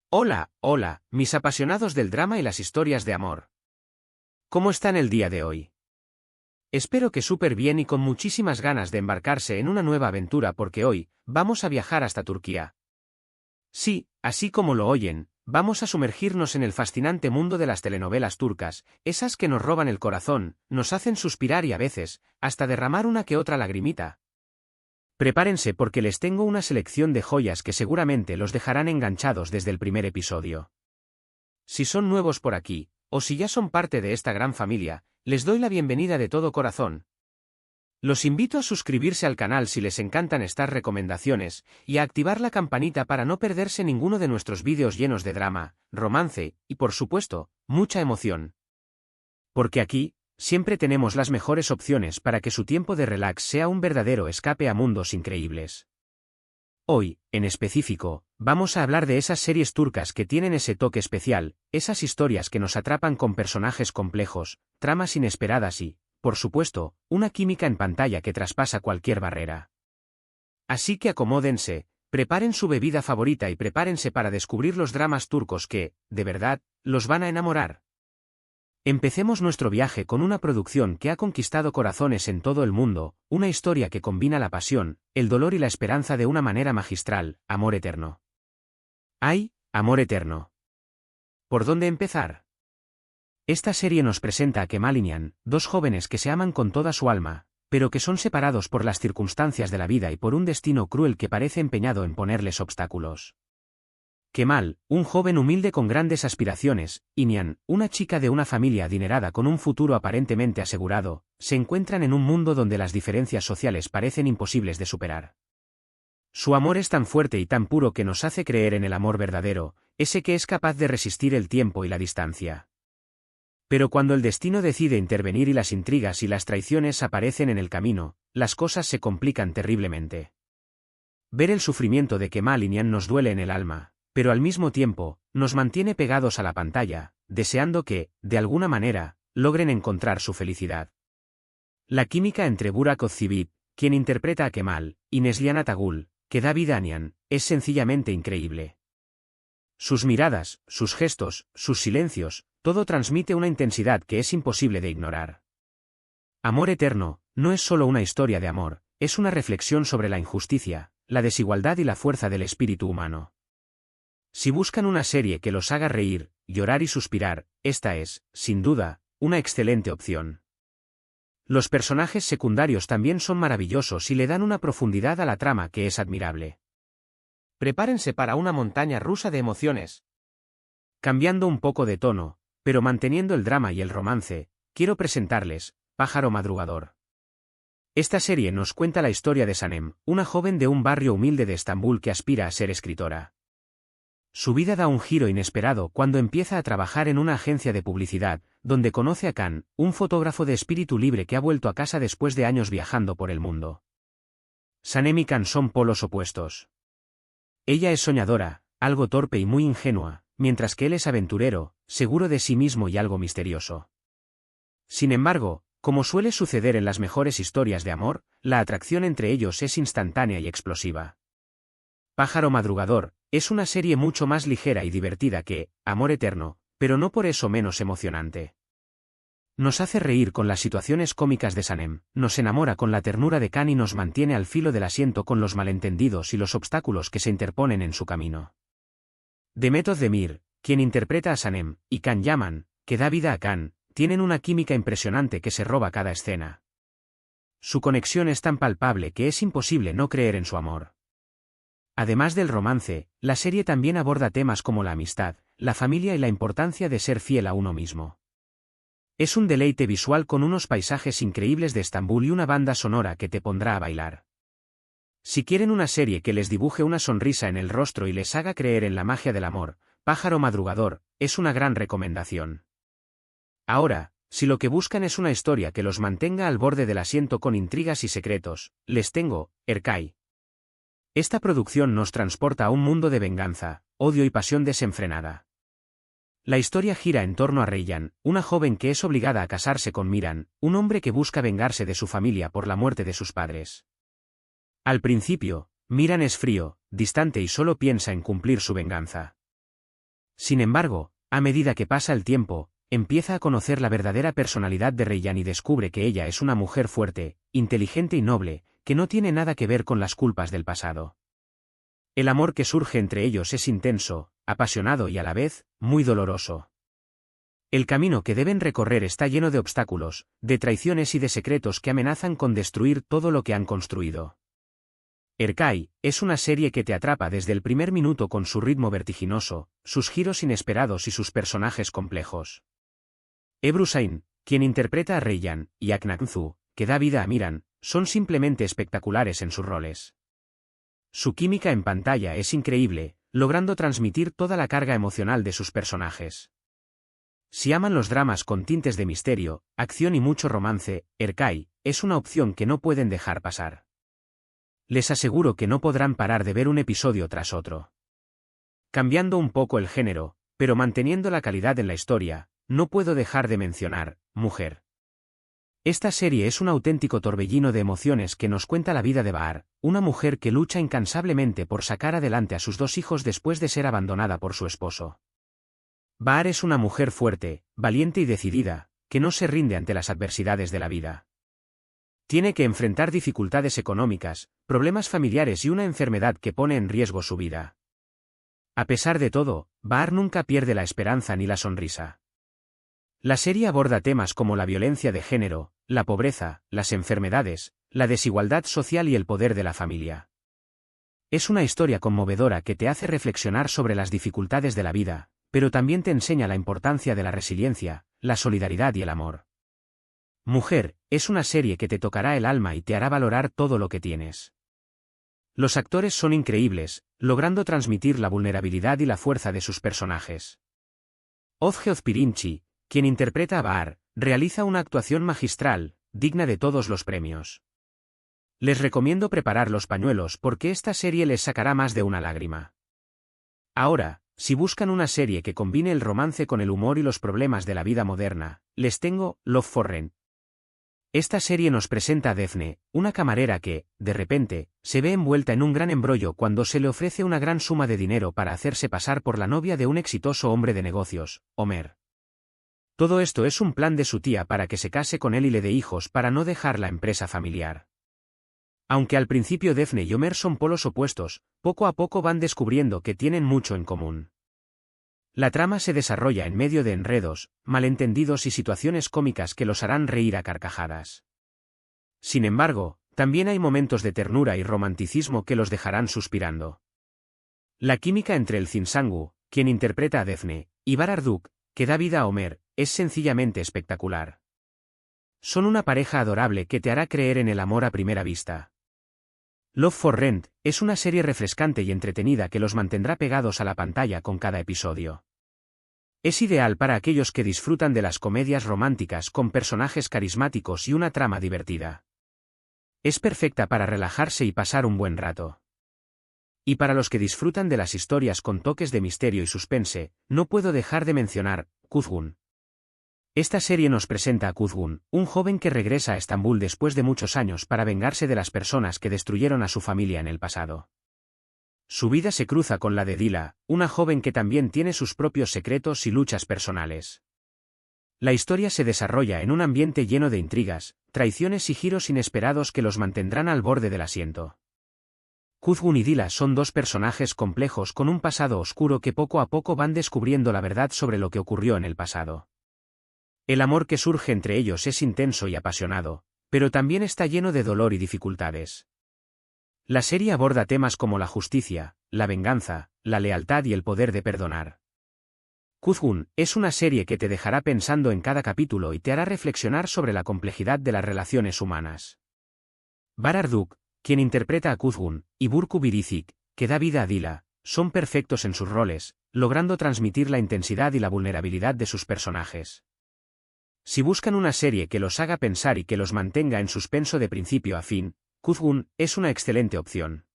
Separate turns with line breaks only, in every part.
Hola, hola, mis apasionados del drama y las historias de amor. ¿Cómo están el día de hoy? Espero que súper bien y con muchísimas ganas de embarcarse en una nueva aventura porque hoy vamos a viajar hasta Turquía. Sí, así como lo oyen, vamos a sumergirnos en el fascinante mundo de las telenovelas turcas, esas que nos roban el corazón, nos hacen suspirar y a veces, hasta derramar una que otra lagrimita. Prepárense porque les tengo una selección de joyas que seguramente los dejarán enganchados desde el primer episodio. Si son nuevos por aquí, o si ya son parte de esta gran familia, les doy la bienvenida de todo corazón. Los invito a suscribirse al canal si les encantan estas recomendaciones, y a activar la campanita para no perderse ninguno de nuestros vídeos llenos de drama, romance, y por supuesto, mucha emoción. Porque aquí, siempre tenemos las mejores opciones para que su tiempo de relax sea un verdadero escape a mundos increíbles. Hoy, en específico, vamos a hablar de esas series turcas que tienen ese toque especial, esas historias que nos atrapan con personajes complejos, tramas inesperadas y, por supuesto, una química en pantalla que traspasa cualquier barrera. Así que acomódense, preparen su bebida favorita y prepárense para descubrir los dramas turcos que, de verdad, los van a enamorar. Empecemos nuestro viaje con una producción que ha conquistado corazones en todo el mundo, una historia que combina la pasión, el dolor y la esperanza de una manera magistral, Amor Eterno. ¡Ay, Amor Eterno! ¿Por dónde empezar? Esta serie nos presenta a Kemal y Nihan, dos jóvenes que se aman con toda su alma, pero que son separados por las circunstancias de la vida y por un destino cruel que parece empeñado en ponerles obstáculos. Kemal, un joven humilde con grandes aspiraciones, y Nihan, una chica de una familia adinerada con un futuro aparentemente asegurado, se encuentran en un mundo donde las diferencias sociales parecen imposibles de superar. Su amor es tan fuerte y tan puro que nos hace creer en el amor verdadero, ese que es capaz de resistir el tiempo y la distancia. Pero cuando el destino decide intervenir y las intrigas y las traiciones aparecen en el camino, las cosas se complican terriblemente. Ver el sufrimiento de Kemal y Nihan nos duele en el alma, pero al mismo tiempo, nos mantiene pegados a la pantalla, deseando que, de alguna manera, logren encontrar su felicidad. La química entre Burak Özçivit, quien interpreta a Kemal, y Neslihan Atagul, que da vida a Nihan, es sencillamente increíble. Sus miradas, sus gestos, sus silencios, todo transmite una intensidad que es imposible de ignorar. Amor Eterno, no es solo una historia de amor, es una reflexión sobre la injusticia, la desigualdad y la fuerza del espíritu humano. Si buscan una serie que los haga reír, llorar y suspirar, esta es, sin duda, una excelente opción. Los personajes secundarios también son maravillosos y le dan una profundidad a la trama que es admirable. Prepárense para una montaña rusa de emociones. Cambiando un poco de tono, pero manteniendo el drama y el romance, quiero presentarles, Pájaro Madrugador. Esta serie nos cuenta la historia de Sanem, una joven de un barrio humilde de Estambul que aspira a ser escritora. Su vida da un giro inesperado cuando empieza a trabajar en una agencia de publicidad, donde conoce a Kaan, un fotógrafo de espíritu libre que ha vuelto a casa después de años viajando por el mundo. Sanem y Kaan son polos opuestos. Ella es soñadora, algo torpe y muy ingenua, mientras que él es aventurero, seguro de sí mismo y algo misterioso. Sin embargo, como suele suceder en las mejores historias de amor, la atracción entre ellos es instantánea y explosiva. Pájaro Madrugador es una serie mucho más ligera y divertida que Amor Eterno, pero no por eso menos emocionante. Nos hace reír con las situaciones cómicas de Sanem, nos enamora con la ternura de Kaan y nos mantiene al filo del asiento con los malentendidos y los obstáculos que se interponen en su camino. Demet Özdemir, quien interpreta a Sanem, y Can Yaman, que da vida a Kaan, tienen una química impresionante que se roba cada escena. Su conexión es tan palpable que es imposible no creer en su amor. Además del romance, la serie también aborda temas como la amistad, la familia y la importancia de ser fiel a uno mismo. Es un deleite visual con unos paisajes increíbles de Estambul y una banda sonora que te pondrá a bailar. Si quieren una serie que les dibuje una sonrisa en el rostro y les haga creer en la magia del amor, Pájaro Madrugador es una gran recomendación. Ahora, si lo que buscan es una historia que los mantenga al borde del asiento con intrigas y secretos, les tengo, Erkay. Esta producción nos transporta a un mundo de venganza, odio y pasión desenfrenada. La historia gira en torno a Reyhan, una joven que es obligada a casarse con Miran, un hombre que busca vengarse de su familia por la muerte de sus padres. Al principio, Miran es frío, distante y solo piensa en cumplir su venganza. Sin embargo, a medida que pasa el tiempo, empieza a conocer la verdadera personalidad de Reyyan y descubre que ella es una mujer fuerte, inteligente y noble, que no tiene nada que ver con las culpas del pasado. El amor que surge entre ellos es intenso, apasionado y a la vez, muy doloroso. El camino que deben recorrer está lleno de obstáculos, de traiciones y de secretos que amenazan con destruir todo lo que han construido. Erkai es una serie que te atrapa desde el primer minuto con su ritmo vertiginoso, sus giros inesperados y sus personajes complejos. Ebru Sain, quien interpreta a Reyyan, y Aknakzu, que da vida a Miran, son simplemente espectaculares en sus roles. Su química en pantalla es increíble, logrando transmitir toda la carga emocional de sus personajes. Si aman los dramas con tintes de misterio, acción y mucho romance, Erkai es una opción que no pueden dejar pasar. Les aseguro que no podrán parar de ver un episodio tras otro. Cambiando un poco el género, pero manteniendo la calidad en la historia, no puedo dejar de mencionar, Mujer. Esta serie es un auténtico torbellino de emociones que nos cuenta la vida de Bahar, una mujer que lucha incansablemente por sacar adelante a sus 2 hijos después de ser abandonada por su esposo. Bahar es una mujer fuerte, valiente y decidida, que no se rinde ante las adversidades de la vida. Tiene que enfrentar dificultades económicas, problemas familiares y una enfermedad que pone en riesgo su vida. A pesar de todo, Bahar nunca pierde la esperanza ni la sonrisa. La serie aborda temas como la violencia de género, la pobreza, las enfermedades, la desigualdad social y el poder de la familia. Es una historia conmovedora que te hace reflexionar sobre las dificultades de la vida, pero también te enseña la importancia de la resiliencia, la solidaridad y el amor. Mujer es una serie que te tocará el alma y te hará valorar todo lo que tienes. Los actores son increíbles, logrando transmitir la vulnerabilidad y la fuerza de sus personajes. Ozge Ozpirinchi, quien interpreta a Bahar, realiza una actuación magistral, digna de todos los premios. Les recomiendo preparar los pañuelos porque esta serie les sacará más de una lágrima. Ahora, si buscan una serie que combine el romance con el humor y los problemas de la vida moderna, les tengo Love for Rent. Esta serie nos presenta a Daphne, una camarera que, de repente, se ve envuelta en un gran embrollo cuando se le ofrece una gran suma de dinero para hacerse pasar por la novia de un exitoso hombre de negocios, Homer. Todo esto es un plan de su tía para que se case con él y le dé hijos para no dejar la empresa familiar. Aunque al principio Daphne y Homer son polos opuestos, poco a poco van descubriendo que tienen mucho en común. La trama se desarrolla en medio de enredos, malentendidos y situaciones cómicas que los harán reír a carcajadas. Sin embargo, también hay momentos de ternura y romanticismo que los dejarán suspirando. La química entre el Zinsangu, quien interpreta a Daphne, y Bahar Duk, que da vida a Homer, es sencillamente espectacular. Son una pareja adorable que te hará creer en el amor a primera vista. Love for Rent es una serie refrescante y entretenida que los mantendrá pegados a la pantalla con cada episodio. Es ideal para aquellos que disfrutan de las comedias románticas con personajes carismáticos y una trama divertida. Es perfecta para relajarse y pasar un buen rato. Y para los que disfrutan de las historias con toques de misterio y suspense, no puedo dejar de mencionar Kuzgun. Esta serie nos presenta a Kuzgun, un joven que regresa a Estambul después de muchos años para vengarse de las personas que destruyeron a su familia en el pasado. Su vida se cruza con la de Dila, una joven que también tiene sus propios secretos y luchas personales. La historia se desarrolla en un ambiente lleno de intrigas, traiciones y giros inesperados que los mantendrán al borde del asiento. Kuzgun y Dila son 2 personajes complejos con un pasado oscuro que poco a poco van descubriendo la verdad sobre lo que ocurrió en el pasado. El amor que surge entre ellos es intenso y apasionado, pero también está lleno de dolor y dificultades. La serie aborda temas como la justicia, la venganza, la lealtad y el poder de perdonar. Kuzgun es una serie que te dejará pensando en cada capítulo y te hará reflexionar sobre la complejidad de las relaciones humanas. Bahar Duk, quien interpreta a Kuzgun, y Burcu Birizik, que da vida a Dila, son perfectos en sus roles, logrando transmitir la intensidad y la vulnerabilidad de sus personajes. Si buscan una serie que los haga pensar y que los mantenga en suspenso de principio a fin, Kuzgun es una excelente opción.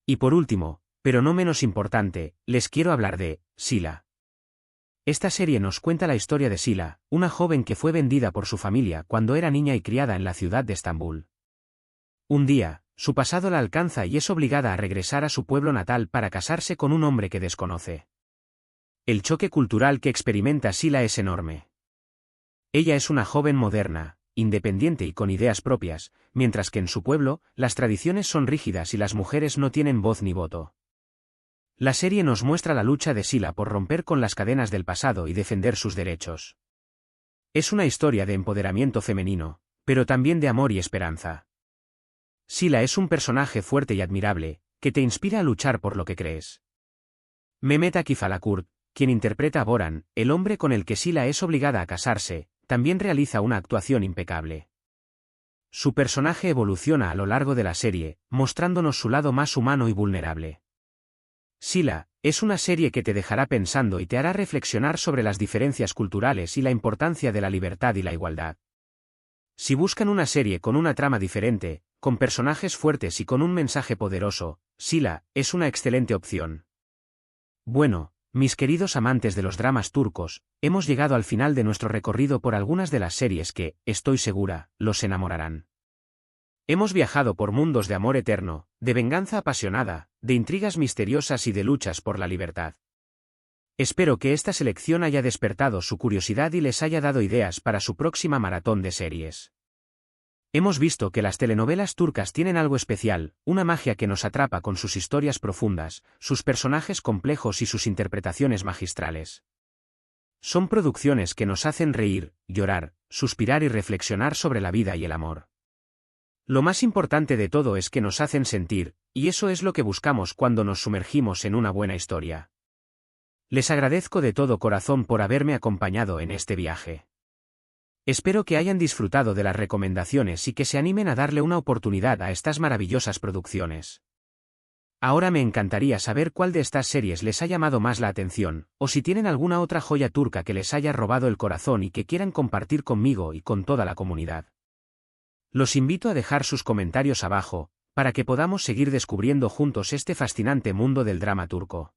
Y por último, pero no menos importante, les quiero hablar de Sila. Esta serie nos cuenta la historia de Sila, una joven que fue vendida por su familia cuando era niña y criada en la ciudad de Estambul. Un día, su pasado la alcanza y es obligada a regresar a su pueblo natal para casarse con un hombre que desconoce. El choque cultural que experimenta Sila es enorme. Ella es una joven moderna, independiente y con ideas propias, mientras que en su pueblo, las tradiciones son rígidas y las mujeres no tienen voz ni voto. La serie nos muestra la lucha de Sila por romper con las cadenas del pasado y defender sus derechos. Es una historia de empoderamiento femenino, pero también de amor y esperanza. Sila es un personaje fuerte y admirable, que te inspira a luchar por lo que crees. Mehmet Akif Alakurt, quien interpreta a Boran, el hombre con el que Sila es obligada a casarse, también realiza una actuación impecable. Su personaje evoluciona a lo largo de la serie, mostrándonos su lado más humano y vulnerable. Sila es una serie que te dejará pensando y te hará reflexionar sobre las diferencias culturales y la importancia de la libertad y la igualdad. Si buscan una serie con una trama diferente, con personajes fuertes y con un mensaje poderoso, Sila es una excelente opción. Bueno, mis queridos amantes de los dramas turcos, hemos llegado al final de nuestro recorrido por algunas de las series que, estoy segura, los enamorarán. Hemos viajado por mundos de amor eterno, de venganza apasionada, de intrigas misteriosas y de luchas por la libertad. Espero que esta selección haya despertado su curiosidad y les haya dado ideas para su próxima maratón de series. Hemos visto que las telenovelas turcas tienen algo especial, una magia que nos atrapa con sus historias profundas, sus personajes complejos y sus interpretaciones magistrales. Son producciones que nos hacen reír, llorar, suspirar y reflexionar sobre la vida y el amor. Lo más importante de todo es que nos hacen sentir, y eso es lo que buscamos cuando nos sumergimos en una buena historia. Les agradezco de todo corazón por haberme acompañado en este viaje. Espero que hayan disfrutado de las recomendaciones y que se animen a darle una oportunidad a estas maravillosas producciones. Ahora me encantaría saber cuál de estas series les ha llamado más la atención, o si tienen alguna otra joya turca que les haya robado el corazón y que quieran compartir conmigo y con toda la comunidad. Los invito a dejar sus comentarios abajo, para que podamos seguir descubriendo juntos este fascinante mundo del drama turco.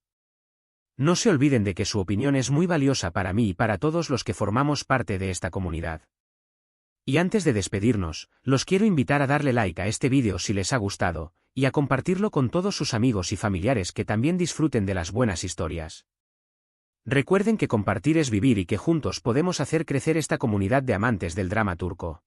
No se olviden de que su opinión es muy valiosa para mí y para todos los que formamos parte de esta comunidad. Y antes de despedirnos, los quiero invitar a darle like a este vídeo si les ha gustado, y a compartirlo con todos sus amigos y familiares que también disfruten de las buenas historias. Recuerden que compartir es vivir y que juntos podemos hacer crecer esta comunidad de amantes del drama turco.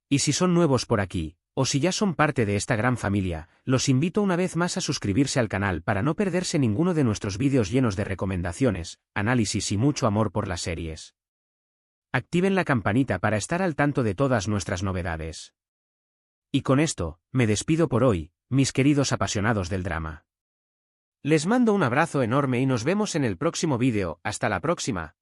Y si son nuevos por aquí, o si ya son parte de esta gran familia, los invito una vez más a suscribirse al canal para no perderse ninguno de nuestros vídeos llenos de recomendaciones, análisis y mucho amor por las series. Activen la campanita para estar al tanto de todas nuestras novedades. Y con esto, me despido por hoy, mis queridos apasionados del drama. Les mando un abrazo enorme y nos vemos en el próximo vídeo, hasta la próxima.